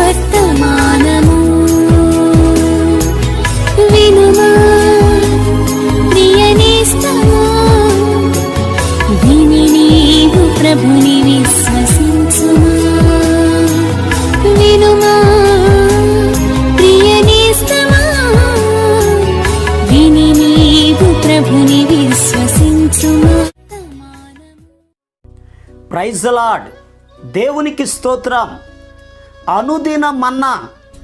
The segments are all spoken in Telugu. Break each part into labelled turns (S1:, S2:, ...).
S1: వర్తమానము వినుమా ప్రియనేస్తమా, విని నీవు ప్రభుని విశ్వసించుమా. వినుమా ప్రియనేస్తమా, విని నీవు ప్రభుని విశ్వసించుమా.
S2: Praise the lord. దేవునికి స్తోత్రం. అనుదిన మన్నా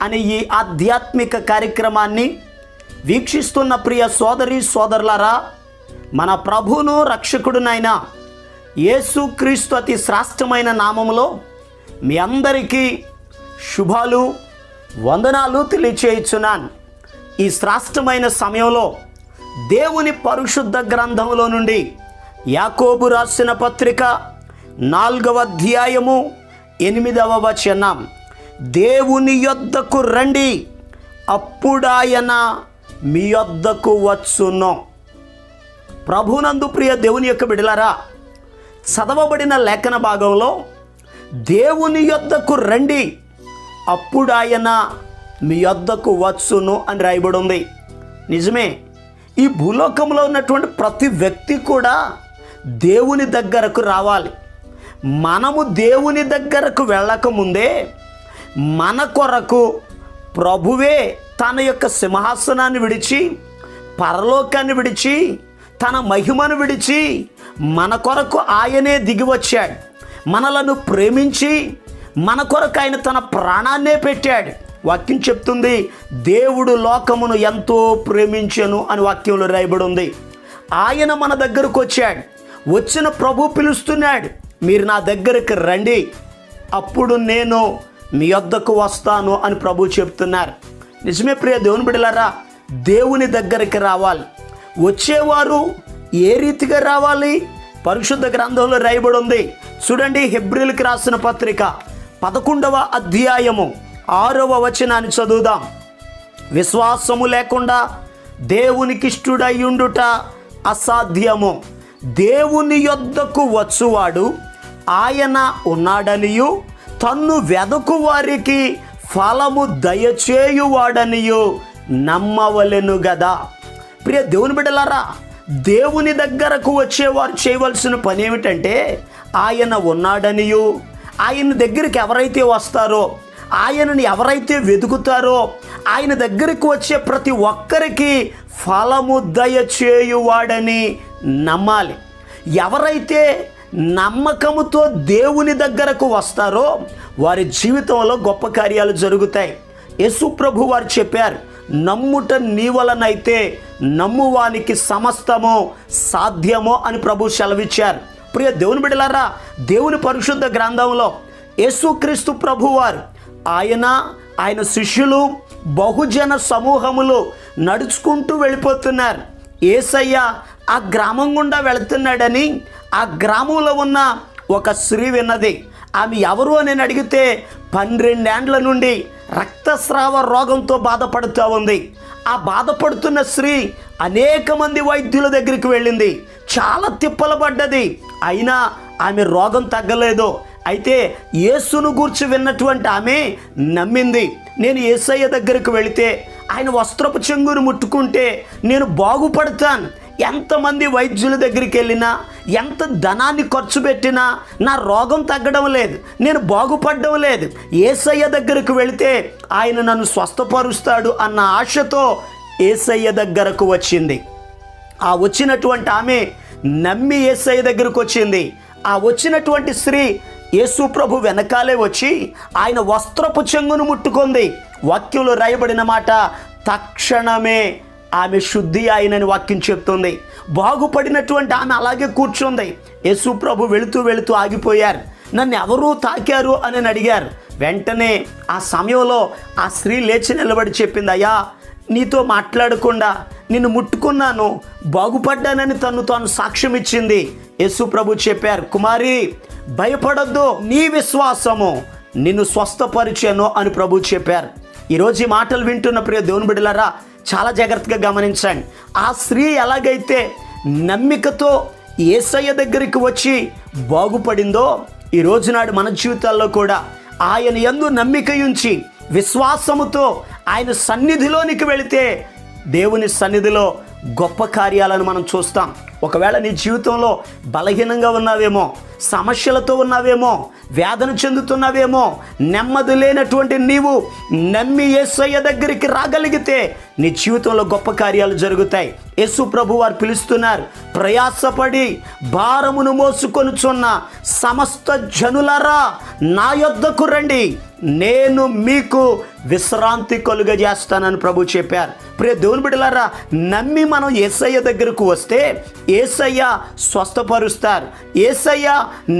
S2: అనే ఈ ఆధ్యాత్మిక కార్యక్రమాన్ని వీక్షిస్తున్న ప్రియ సోదరి సోదరులారా, మన ప్రభువును రక్షకుడునైన యేసుక్రీస్తు అతి శ్రేష్టమైన నామములో మీ అందరికీ శుభాలు వందనాలు తెలియచేయుచున్నాను. ఈ శ్రేష్టమైన సమయంలో దేవుని పరిశుద్ధ గ్రంథములో నుండి యాకోబు రాసిన పత్రిక 4వ అధ్యాయము 8వ వచనం, దేవుని యొద్దకు రండి అప్పుడాయన మీ యొద్దకు వచ్చును. ప్రభునందు ప్రియ దేవుని యొక్క బిడ్డలారా, చదవబడిన లేఖన భాగంలో దేవుని యొద్దకు రండి అప్పుడాయన మీ యొద్దకు వచ్చును అని రాయబడి ఉంది. నిజమే, ఈ భూలోకంలో ఉన్నటువంటి ప్రతి వ్యక్తి కూడా దేవుని దగ్గరకు రావాలి. మనము దేవుని దగ్గరకు వెళ్ళకముందే మన కొరకు ప్రభువే తన యొక్క సింహాసనాన్ని విడిచి, పరలోకాన్ని విడిచి, తన మహిమను విడిచి మన కొరకు ఆయనే దిగి వచ్చాడు. మనలను ప్రేమించి మన కొరకు ఆయన తన ప్రాణాన్నే పెట్టాడు. వాక్యం చెప్తుంది, దేవుడు లోకమును ఎంతో ప్రేమించెను అని వాక్యంలో రాయబడి ఉంది. ఆయన మన దగ్గరకు వచ్చాడు. వచ్చిన ప్రభు పిలుస్తున్నాడు, మీరు నా దగ్గరికి రండి అప్పుడు నేను మీ వద్దకు వస్తాను అని ప్రభు చెప్తున్నారు. నిజమే ప్రియ దేవుని బిడ్డలారా, దేవుని దగ్గరికి రావాలి. వచ్చేవారు ఏ రీతిగా రావాలి? పరిశుద్ధ గ్రంథంలో రాయబడి ఉంది. చూడండి, హెబ్రీయులకు రాసిన పత్రిక 11వ అధ్యాయము 6వ వచనాన్ని చదువుదాం. విశ్వాసము లేకుండా దేవునికి ఇష్టుడయ్యుండుట అసాధ్యము. దేవుని యొద్దకు వచ్చువాడు ఆయన ఉన్నాడనియు, తన్ను వెదకు వారికి ఫలము దయచేయువాడనియు నమ్మవలెను గదా. ప్రియ దేవుని బిడ్డలారా, దేవుని దగ్గరకు వచ్చేవారు చేయవలసిన పని ఏమిటంటే, ఆయన ఉన్నాడనియు, ఆయన దగ్గరికి ఎవరైతే వస్తారో, ఆయనని ఎవరైతే వెతుకుతారో, ఆయన దగ్గరికి వచ్చే ప్రతి ఒక్కరికి ఫలము దయచేయువాడని నమ్మాలి. ఎవరైతే నమ్మకముతో దేవుని దగ్గరకు వస్తారో వారి జీవితంలో గొప్ప కార్యాలు జరుగుతాయి. యేసు ప్రభు వారు చెప్పారు, నమ్ముట నీ వలనైతే నమ్మువానికి సమస్తము సాధ్యమో అని ప్రభు సెలవిచ్చారు. ప్రియ దేవుని బిడ్డలారా, దేవుని పరిశుద్ధ గ్రంథంలో యేసుక్రీస్తు ప్రభువారు ఆయన శిష్యులు బహుజన సమూహములు నడుచుకుంటూ వెళ్ళిపోతున్నారు. యేసయ్య ఆ గ్రామం గుండా వెళుతున్నాడని ఆ గ్రామంలో ఉన్న ఒక స్త్రీ విన్నది. ఆమె ఎవరు అని అడిగితే 12 ఏండ్ల నుండి రక్తస్రావ రోగంతో బాధపడుతూ ఉంది. ఆ బాధపడుతున్న స్త్రీ అనేక మంది వైద్యుల దగ్గరికి వెళ్ళింది, చాలా తిప్పలు పడ్డది, అయినా ఆమె రోగం తగ్గలేదు. అయితే యేసును గూర్చి విన్నటువంటి ఆమె నమ్మింది. నేను యేసయ్య దగ్గరికి వెళితే, ఆయన వస్త్రపు చెంగును ముట్టుకుంటే నేను బాగుపడతాను. ఎంతమంది వైద్యుల దగ్గరికి వెళ్ళినా, ఎంత ధనాన్ని ఖర్చు పెట్టినా నా రోగం తగ్గడం లేదు, నేను బాగుపడడం లేదు. యేసయ్య దగ్గరకు వెళితే ఆయన నన్ను స్వస్థపరుస్తాడు అన్న ఆశతో యేసయ్య దగ్గరకు వచ్చింది. ఆ వచ్చినటువంటి ఆమె నమ్మి యేసయ్య దగ్గరకు వచ్చింది. ఆ వచ్చినటువంటి స్త్రీ యేసు ప్రభు వెనకాలే వచ్చి ఆయన వస్త్రపు చెంగును ముట్టుకుంది. వాక్యంలో రాయబడిన మాట, తక్షణమే ఆమె శుద్ధి అయినని వాక్యం చెప్తుంది. బాగుపడినటువంటి ఆమె అలాగే కూర్చుంది. యేసు ప్రభు వెళుతూ వెళుతూ ఆగిపోయారు. నన్ను ఎవరు తాకారు అని అడిగారు. వెంటనే ఆ సమయంలో ఆ స్త్రీ లేచి నిలబడి చెప్పింది, అయ్యా నీతో మాట్లాడకుండా నిన్ను ముట్టుకున్నాను, బాగుపడ్డానని తాను సాక్ష్యం ఇచ్చింది. యేసు ప్రభు చెప్పారు, కుమారి భయపడొద్దు, నీ విశ్వాసము నిన్ను స్వస్థపరిచాను అని ప్రభు చెప్పారు. ఈరోజు ఈ మాటలు వింటున్న ప్రియ దేవుని బిడ్డలారా, చాలా జాగ్రత్తగా గమనించండి. ఆ స్త్రీ ఎలాగైతే నమ్మికతో యేసయ్య దగ్గరికి వచ్చి బాగుపడిందో, ఈ రోజు నాడు మన జీవితాల్లో కూడా ఆయన యందు నమ్మిక ఉంచి విశ్వాసముతో ఆయన సన్నిధిలోనికి వెళితే దేవుని సన్నిధిలో గొప్ప కార్యాలను మనం చూస్తాం. ఒకవేళ నీ జీవితంలో బలహీనంగా ఉన్నావేమో, సమస్యలతో ఉన్నావేమో, వేదన చెందుతున్నావేమో, నెమ్మది లేనటువంటి నీవు నమ్మి యేసయ్య దగ్గరికి రాగలిగితే నీ జీవితంలో గొప్ప కార్యాలు జరుగుతాయి. యేసు ప్రభు వారు పిలుస్తున్నారు, ప్రయాసపడి భారమును మోసుకొనుచున్న సమస్త జనులారా నా యొద్దకు రండి, నేను మీకు విశ్రాంతి కలుగజేస్తానని ప్రభు చెప్పారు. ప్రియ దేవుని బిడ్డలారా, నమ్మి మనం యేసయ్య దగ్గరకు వస్తే యేసయ్య స్వస్థపరుస్తారు, యేసయ్య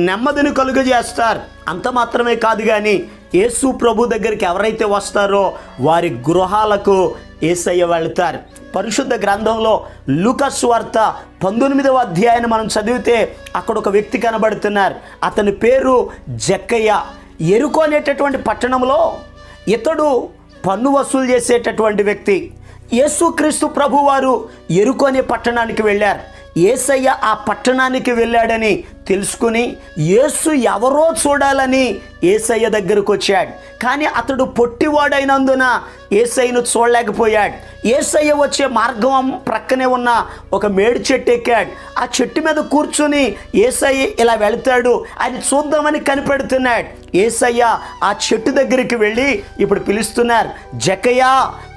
S2: నెమ్మదిని కలుగజేస్తారు. అంత మాత్రమే కాదు, కానీ యేసు ప్రభు దగ్గరికి ఎవరైతే వస్తారో వారి గృహాలకు యేసయ్య వెళ్తారు. పరిశుద్ధ గ్రంథంలో లూకా సువార్త 19వ అధ్యాయాన్ని మనం చదివితే అక్కడ ఒక వ్యక్తి కనబడుతున్నారు. అతని పేరు జక్కయ్య. యెరికో అనేటటువంటి పట్టణంలో ఇతడు పన్ను వసూలు చేసేటటువంటి వ్యక్తి. యేసుక్రీస్తు ప్రభువారు యెరికో అనే పట్టణానికి వెళ్ళారు. యేసయ్య ఆ పట్టణానికి వెళ్ళాడని తెలుసుకుని యేసు ఎవరో చూడాలని యేసయ్య దగ్గరకు వచ్చాడు. కానీ అతడు పొట్టివాడైనందున యేసయ్యను చూడలేకపోయాడు. యేసయ్య వచ్చే మార్గం ప్రక్కనే ఉన్న ఒక మేడి చెట్టు ఎక్కాడు. ఆ చెట్టు మీద కూర్చుని యేసయ్య ఇలా వెళతాడు అని చూద్దామని కనిపెడుతున్నాడు. యేసయ్య ఆ చెట్టు దగ్గరికి వెళ్ళి ఇప్పుడు పిలుస్తున్నారు, జక్కయ్య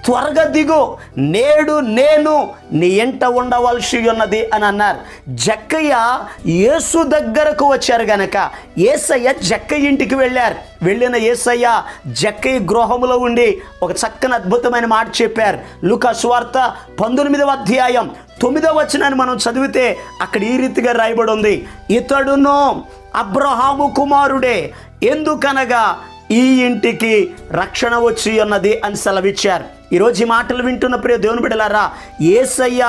S2: త్వరగా దిగు, నేడు నేను నీ ఇంట ఉండవలసి ఉన్నది అని అన్నారు. జక్కయ్య యేసు దగ్గరకు వచ్చారు గనక యేసయ్య జక్కయ్య ఇంటికి వెళ్ళారు. వెళ్ళిన యేసయ్య జక్కయ్య గృహములో ఉండి ఒక చక్కని అద్భుతమైన మాట చెప్పారు. లూకా సువార్త 19వ అధ్యాయం 9వ వచనాన్ని మనం చదివితే అక్కడ ఈ రీతిగా రాయబడి ఉంది, ఇతడును అబ్రహాము కుమారుడే, ఎందుకనగా ఈ ఇంటికి రక్షణ వచ్చి ఉన్నది అని సెలవిచ్చారు. ఈరోజు ఈ మాటలు వింటున్న ప్రియ దేవుని బిడ్డలారా, యేసయ్య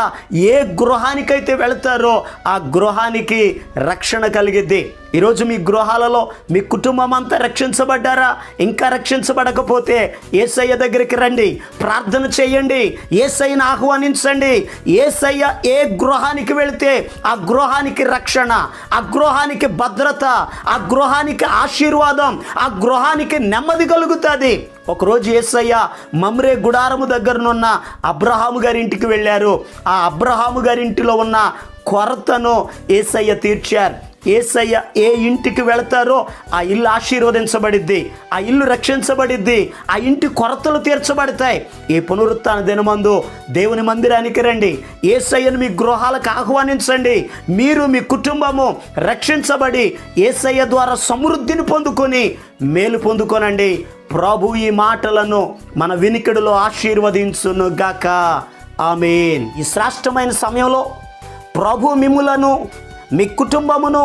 S2: ఏ గృహానికైతే వెళతారో ఆ గృహానికి రక్షణ కలిగిద్ది. ఈరోజు మీ గృహాలలో మీ కుటుంబం అంతా రక్షించబడ్డారా? ఇంకా రక్షించబడకపోతే యేసయ్య దగ్గరికి రండి, ప్రార్థన చేయండి, యేసయ్యను ఆహ్వానించండి. యేసయ్య ఏ గృహానికి వెళితే ఆ గృహానికి రక్షణ, ఆ గృహానికి భద్రత, ఆ గృహానికి ఆశీర్వాదం, ఆ గృహానికి నెమ్మది కలుగుతుంది. ఒకరోజు యేసయ్య మమ్రే గుడారము దగ్గరనున్న అబ్రహాము గారి ఇంటికి వెళ్ళారు. ఆ అబ్రహాము గారి ఇంటిలో ఉన్న కొరతను యేసయ్య తీర్చారు. యేసయ్య ఏ ఇంటికి వెళతారో ఆ ఇల్లు ఆశీర్వదించబడిద్ది, ఆ ఇల్లు రక్షించబడిద్ది, ఆ ఇంటి కొరతలు తీర్చబడతాయి. ఈ పునరుత్థాన దినమందు దేవుని మందిరానికి రండి, యేసయ్యను మీ గృహాలకు ఆహ్వానించండి. మీరు మీ కుటుంబము రక్షించబడి యేసయ్య ద్వారా సమృద్ధిని పొందుకొని మేలు పొందుకోనండి. ప్రభు ఈ మాటలను మన వినికిడిలో ఆశీర్వదించును గాక. ఆమేన్. ఈ శ్రేష్టమైన సమయంలో ప్రభు మిమ్ములను మీ కుటుంబమును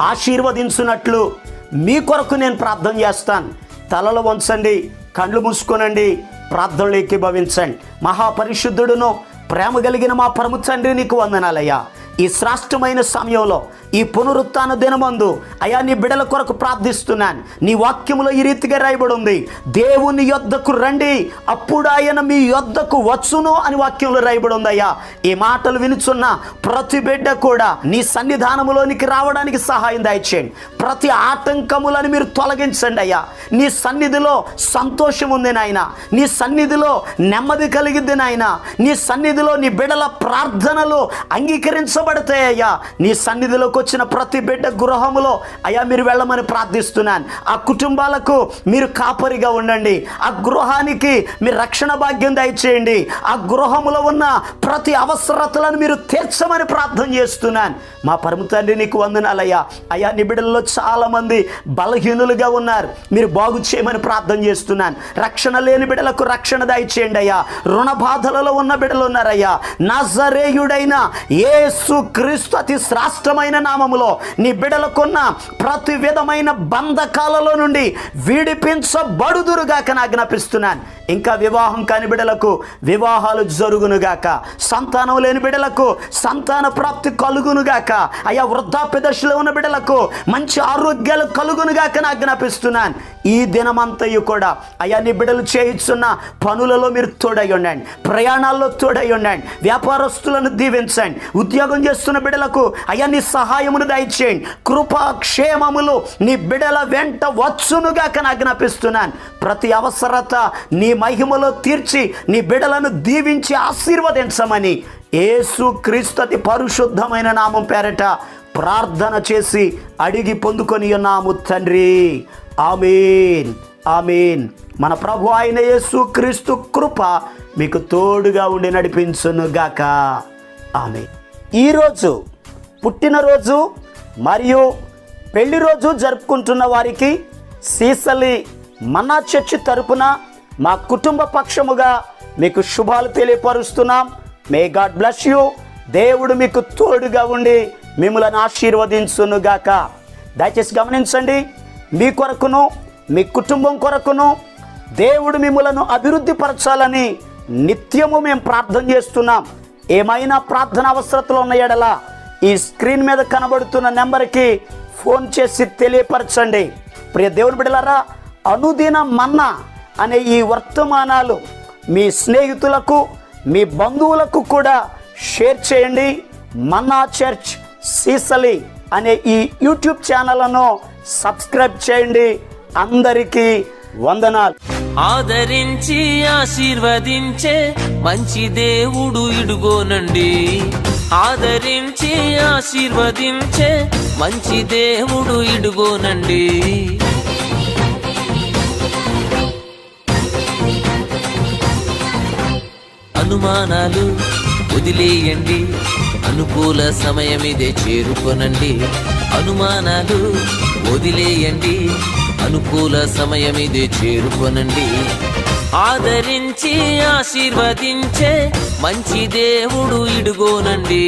S2: ఆశీర్వదించున్నట్లు మీ కొరకు నేను ప్రార్థన చేస్తాను. తలలు వంచండి, కళ్ళు మూసుకోనండి, ప్రార్థనలు ఏకీభవించండి. మహాపరిశుద్ధుడును ప్రేమ కలిగిన మా పరమ తండ్రి, నీకు వందనాలయ్యా. ఈ శ్రేష్టమైన సమయంలో ఈ పునరుత్థాన దినమందు అయా నీ బిడల కొరకు ప్రార్థిస్తున్నాను. నీ వాక్యములో ఈ రీతిగా రాయబడి ఉంది, దేవుని యొద్దకు రండి అప్పుడు ఆయన మీ యొద్దకు వచ్చును అని వాక్యంలో రాయబడి ఉంది. అయ్యా ఈ మాటలు వినుచున్న ప్రతి బిడ్డ కూడా నీ సన్నిధానములోనికి రావడానికి సహాయం దయచేయండి. ప్రతి ఆటంకములను మీరు తొలగించండి అయ్యా. నీ సన్నిధిలో సంతోషం ఉంది నాయన, నీ సన్నిధిలో నెమ్మది కలిగిద్ది నాయన, నీ సన్నిధిలో నీ బిడల ప్రార్థనలు అంగీకరించబడతాయ్యా. నీ సన్నిధిలోకి వచ్చిన ప్రతి బిడ్డ గృహములో అయ్యా మీరు వెళ్ళమని ప్రార్థిస్తున్నాను. ఆ కుటుంబాలకు మీరు కాపరిగా ఉండండి, ఆ గృహానికి మీరు రక్షణ భాగ్యం దయచేయండి, ఆ గృహములో ఉన్న ప్రతి అవసరతలను మీరు తీర్చమని ప్రార్థన చేస్తున్నాను. మా పరమ తండ్రి నీకు వందనాలయ్యా. అయ్యా నీ బిడ్డల్లో చాలామంది బలహీనులుగా ఉన్నారు, మీరు బాగు చేయమని ప్రార్థన చేస్తున్నాను. రక్షణ లేని బిడ్డలకు రక్షణ దయచేయండి అయ్యా. రుణ బాధలలో ఉన్న బిడ్డలు ఉన్నారయ్యా. నజరేయుడైన యేసు క్రీస్తు అతి శ్రేష్టమైన నామములో నీ బిడలకున్న ప్రతి విధమైన బంధకాలలో నుండి విడిపించబడుదురుగాక ఆజ్ఞాపిస్తున్నాను. ఇంకా వివాహం కాని బిడలకు వివాహాలు జరుగునుగాక, సంతానం లేని బిడలకు సంతాన ప్రాప్తి కలుగునుగాక, అయా వృద్ధాప్య దశలో ఉన్న బిడలకు మంచి ఆరోగ్యాలు కలుగునుగాక ఆజ్ఞాపిస్తున్నాను. ఈ దినమంతయు కూడా అయా నీ బిడలు చేయిస్తున్న పనులలో మీరు తోడై ఉండండి, ప్రయాణాల్లో తోడై ఉండండి, వ్యాపారస్తులను దీవించండి, ఉద్యోగం చేస్తున్న బిడ్డలకు అయ్యా నీ సహాయమును దయచేయండి. కృపాక్షేమములు నీ బిడ్డల వెంట వచ్చునుగా ఆజ్ఞాపిస్తున్నాను. ప్రతి అవసరత నీ మహిమలో తీర్చి నీ బిడ్డలను దీవించి ఆశీర్వదించమని యేసు క్రీస్తు అతి పరిశుద్ధమైన నామం పేరట ప్రార్థన చేసి అడిగి పొందుకొని ఉన్నాము తండ్రి. ఆమేన్, ఆమేన్. మన ప్రభు అయిన యేసు క్రీస్తు కృప మీకు తోడుగా ఉండి నడిపించునుగాక. ఆమేన్. ఈరోజు పుట్టినరోజు మరియు పెళ్లి రోజు జరుపుకుంటున్న వారికి సీసలి మన్నా చర్చి తరపున మా కుటుంబ పక్షముగా మీకు శుభాలు తెలియపరుస్తున్నాం. May god bless you. దేవుడు మీకు తోడుగా ఉండి మిమ్మల్ని ఆశీర్వదించునుగాక. దయచేసి గమనించండి, మీ కొరకును మీ కుటుంబం కొరకును దేవుడు మిమ్మలను అభివృద్ధి పరచాలని నిత్యము మేము ప్రార్థన చేస్తున్నాం. ఏమైనా ప్రార్థన అవసరతలు ఉన్న ఎడల ఈ స్క్రీన్ మీద కనబడుతున్న నెంబర్కి ఫోన్ చేసి తెలియపరచండి. ప్రియ దేవుని బిడ్డలారా, అనుదిన మన్నా అనే ఈ వర్తమానాలు మీ స్నేహితులకు మీ బంధువులకు కూడా షేర్ చేయండి. మన్నా చర్చ్ సీసలి అనే ఈ యూట్యూబ్ ఛానల్ను సబ్స్క్రైబ్ చేయండి. అందరికీ వందనాలు.
S3: ఆదరించి ఆశీర్వదించే మంచి దేవుడు ఇడుగోనండి. ఆదరించి ఆశీర్వదించే మంచి దేవుడు ఇడుగోనండి. అనుమానాలు వదిలేయండి, అనుకూల సమయం ఇదే చేరుకొనండి. అనుమానాలు వదిలేయండి, అనుకూల సమయం ఇదే చేరుకొనండి. ఆదరించి ఆశీర్వదించే మంచి దేవుడు ఇడుగోనండి.